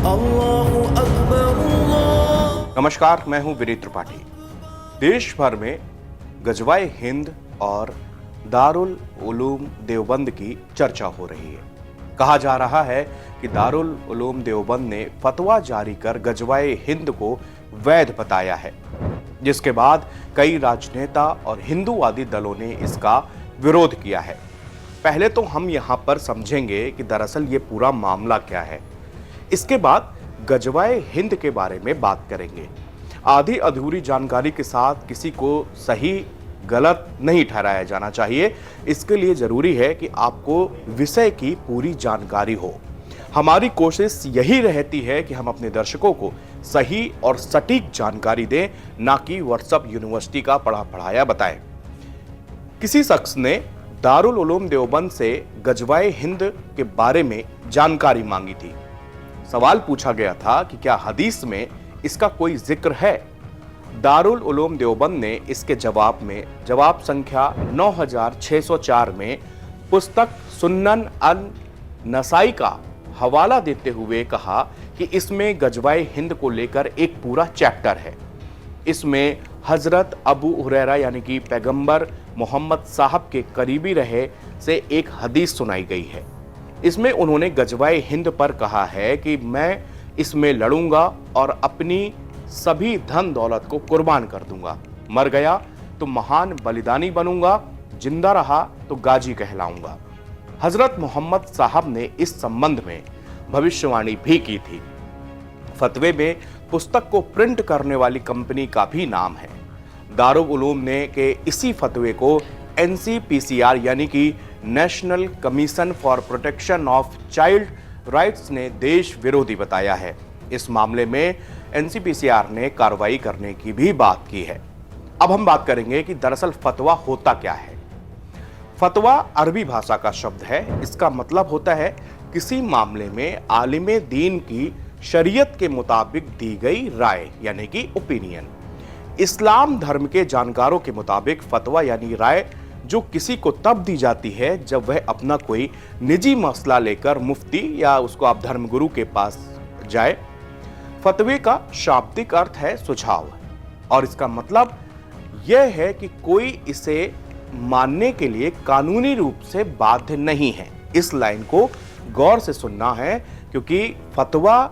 अल्लाहु अकबर अल्लाह। नमस्कार, मैं हूं विनीत त्रिपाठी। देश भर में गजवाए हिंद और दारुल उलूम देवबंद की चर्चा हो रही है। कहा जा रहा है कि दारुल उलूम देवबंद ने फतवा जारी कर गजवाए हिंद को वैध बताया है, जिसके बाद कई राजनेता और हिंदूवादी दलों ने इसका विरोध किया है। पहले तो हम यहां पर समझेंगे कि दरअसल ये पूरा मामला क्या है। इसके बाद गजवाए हिंद के बारे में बात करेंगे। आधी अधूरी जानकारी के साथ किसी को सही गलत नहीं ठहराया जाना चाहिए। इसके लिए जरूरी है कि आपको विषय की पूरी जानकारी हो। हमारी कोशिश यही रहती है कि हम अपने दर्शकों को सही और सटीक जानकारी दें, ना कि व्हाट्सएप यूनिवर्सिटी का पढ़ा पढ़ाया बताएं। किसी शख्स ने दारुल उलूम देवबंद से गजवाए हिंद के बारे में जानकारी मांगी थी। सवाल पूछा गया था कि क्या हदीस में इसका कोई जिक्र है। दारुल उलूम देवबंद ने इसके जवाब में जवाब संख्या 9604 में पुस्तक सुन्नन अन नसाई का हवाला देते हुए कहा कि इसमें गजवाए हिंद को लेकर एक पूरा चैप्टर है। इसमें हजरत अबू हुरैरा यानी कि पैगंबर मोहम्मद साहब के करीबी रहे से एक हदीस सुनाई गई है। इसमें उन्होंने गजवाए हिंद पर कहा है कि मैं इसमें लड़ूंगा और अपनी सभी धन दौलत को कुर्बान कर दूंगा। मर गया तो महान बलिदानी बनूंगा, जिंदा रहा तो गाजी कहलाऊंगा। हजरत मोहम्मद साहब ने इस संबंध में भविष्यवाणी भी की थी। फतवे में पुस्तक को प्रिंट करने वाली कंपनी का भी नाम है। दारुल उलूम ने के इसी फतवे को NCPCR यानी कि national commission for protection of child rights ने देश विरोधी बताया है। इस मामले में NCPCR ने कार्रवाई करने की भी बात की है। अब हम बात करेंगे कि दरअसल फतवा होता क्या है। फतवा अरबी भाषा का शब्द है। इसका मतलब होता है किसी मामले में आलिम दीन की शरीयत के मुताबिक दी गई राय यानी कि ओपिनियन। इस्लाम धर्म के जानकारों के मुताबिक फतवा यानी राय जो किसी को तब दी जाती है जब वह अपना कोई निजी मसला लेकर मुफ्ती या उसको आप धर्मगुरु के पास जाए। फतवे का शाब्दिक अर्थ है सुझाव और इसका मतलब यह है कि कोई इसे मानने के लिए कानूनी रूप से बाध्य नहीं है। इस लाइन को गौर से सुनना है, क्योंकि फतवा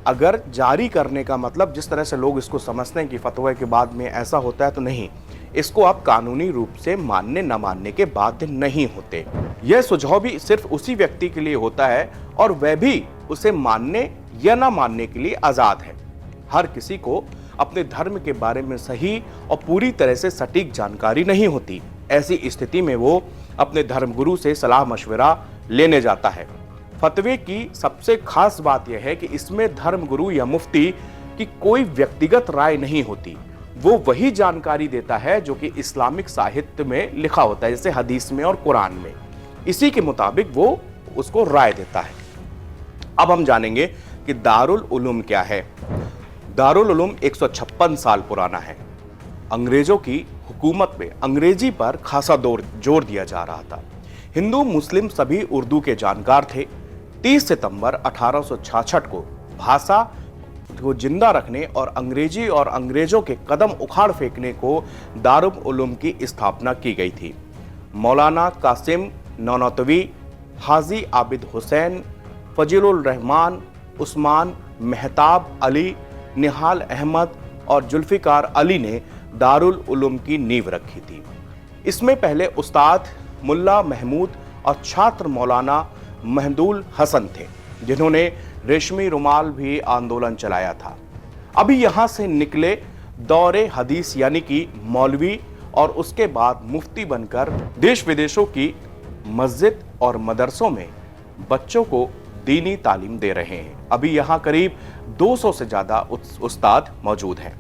अगर जारी करने का मतलब जिस तरह से लोग इसको समझते हैं कि फतवे के बाद में ऐसा होता है, तो नहीं, इसको आप कानूनी रूप से मानने न मानने के बाध्य नहीं होते। यह सुझाव भी सिर्फ उसी व्यक्ति के लिए होता है और वह भी उसे मानने या न मानने के लिए आजाद है। हर किसी को अपने धर्म के बारे में सही और पूरी तरह से सटीक जानकारी नहीं होती। ऐसी स्थिति में वो अपने धर्मगुरु से सलाह मशवरा लेने जाता है। फतवे की सबसे खास बात यह है कि इसमें धर्मगुरु या मुफ्ती की कोई व्यक्तिगत राय नहीं होती। वो वही जानकारी देता है जो कि इस्लामिक साहित्य में लिखा होता है, जैसे हदीस में और कुरान में। इसी के मुताबिक वो उसको राय देता है। अब हम जानेंगे कि दारुल उलूम क्या है। दारुल उलूम 156 साल पुराना है। अंग्रेजों की हुकूमत में अंग्रेजी पर खासा जोर दिया जा रहा था। हिंदू मुस्लिम सभी उर्दू के जानकार थे। 30 सितंबर 1866 को भाषा को जिंदा रखने और अंग्रेजी और अंग्रेजों के कदम उखाड़ फेंकने को दारुल उलूम की स्थापना की गई थी। मौलाना कासिम नौनतवी, हाजी आबिद हुसैन, फजीलुर रहमान, उस्मान मेहताब अली, निहाल अहमद और जुल्फिकार अली ने दारुल उलूम की नींव रखी थी। इसमें पहले उस्ताद मुल्ला महमूद और छात्र मौलाना महदूल हसन थे, जिन्होंने रेशमी रुमाल भी आंदोलन चलाया था। अभी यहां से निकले दौरे हदीस यानी कि मौलवी और उसके बाद मुफ्ती बनकर देश विदेशों की मस्जिद और मदरसों में बच्चों को दीनी तालीम दे रहे हैं। अभी यहाँ करीब 200 से ज़्यादा उस्ताद मौजूद हैं।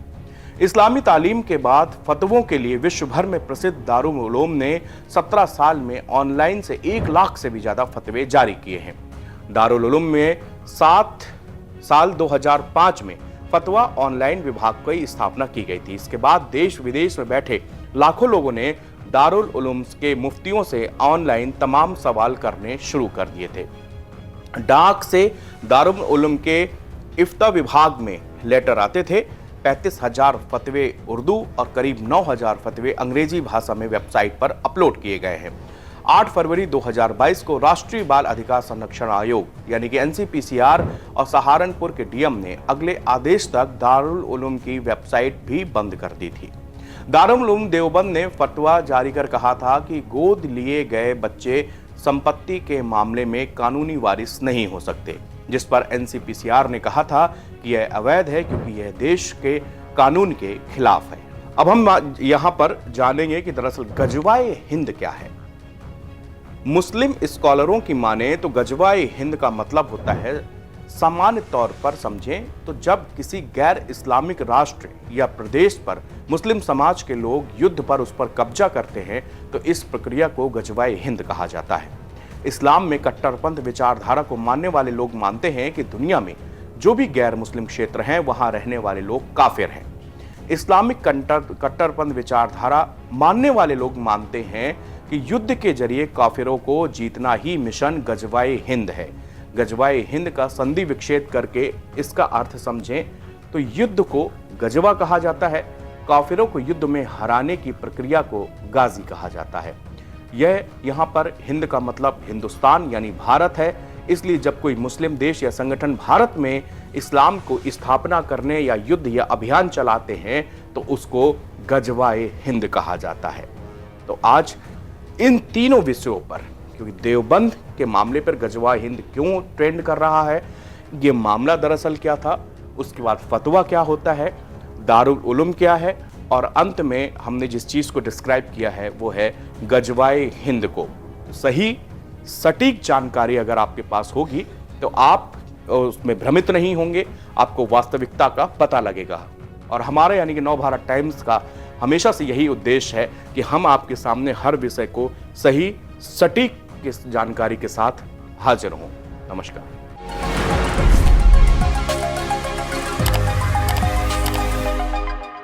इस्लामी तालीम के बाद फतवों के लिए विश्व भर में प्रसिद्ध दारुल उलूम ने 17 साल में ऑनलाइन से 1 लाख से भी ज़्यादा फतवे जारी किए हैं। दारुल उलूम में 7 साल 2005 में फतवा ऑनलाइन विभाग की स्थापना की गई थी। इसके बाद देश विदेश में बैठे लाखों लोगों ने दारुल उलूम के मुफ्तियों से ऑनलाइन तमाम सवाल करने शुरू कर दिए थे। डाक से दारुल उलूम के इफ्ता विभाग में लेटर आते थे। 35,000 फतवे उर्दू और करीब 9,000 फतवे अंग्रेजी भाषा में वेबसाइट पर अपलोड किए गए हैं। 8 फरवरी 2022 को राष्ट्रीय बाल अधिकार संरक्षण आयोग यानी कि NCPCR और सहारनपुर के डीएम ने अगले आदेश तक दारुल उलूम की वेबसाइट भी बंद कर दी थी। दारुल उलूम देवबंद ने फतवा जारी कर कहा था कि गोद लिए गए बच्चे संपत्ति के मामले में कानूनी वारिस नहीं हो सकते, जिस पर NCPCR ने कहा था कि यह अवैध है क्योंकि यह देश के कानून के खिलाफ है। अब हम यहां पर जानेंगे कि दरअसल गजवाए हिंद क्या है। मुस्लिम स्कॉलरों की माने तो गजवाए हिंद का मतलब होता है, सामान्य तौर पर समझें तो जब किसी गैर इस्लामिक राष्ट्र या प्रदेश पर मुस्लिम समाज के लोग युद्ध पर उस पर कब्जा करते हैं तो इस प्रक्रिया को गजवाए हिंद कहा जाता है। इस्लाम में कट्टरपंथ विचारधारा को मानने वाले लोग मानते हैं कि दुनिया में जो भी गैर मुस्लिम क्षेत्र हैं वहां रहने वाले लोग काफिर हैं। इस्लामिक कट्टरपंथ विचारधारा मानने वाले लोग मानते हैं कि युद्ध के जरिए काफिरों को जीतना ही मिशन गजवाए हिंद है। गजवाए हिंद का संधि विच्छेद करके इसका अर्थ समझें तो युद्ध को गजवा कहा जाता है, काफिरों को युद्ध में हराने की प्रक्रिया को गाजी कहा जाता है। यह यहाँ पर हिंद का मतलब हिंदुस्तान यानी भारत है, इसलिए जब कोई मुस्लिम देश या संगठन भारत में इस्लाम को स्थापना करने या युद्ध या अभियान चलाते हैं तो उसको गजवाए हिंद कहा जाता है। तो आज इन तीनों विषयों पर, क्योंकि देवबंद के मामले पर गजवाए हिंद क्यों ट्रेंड कर रहा है, ये मामला दरअसल क्या था, उसके बाद फतवा क्या होता है, दारुल उलूम क्या है, और अंत में हमने जिस चीज़ को डिस्क्राइब किया है वो है गजवाए हिंद को। सही सटीक जानकारी अगर आपके पास होगी तो आप उसमें भ्रमित नहीं होंगे, आपको वास्तविकता का पता लगेगा। और हमारे यानी कि नवभारत टाइम्स का हमेशा से यही उद्देश्य है कि हम आपके सामने हर विषय को सही सटीक जानकारी के साथ हाजिर हों। नमस्कार।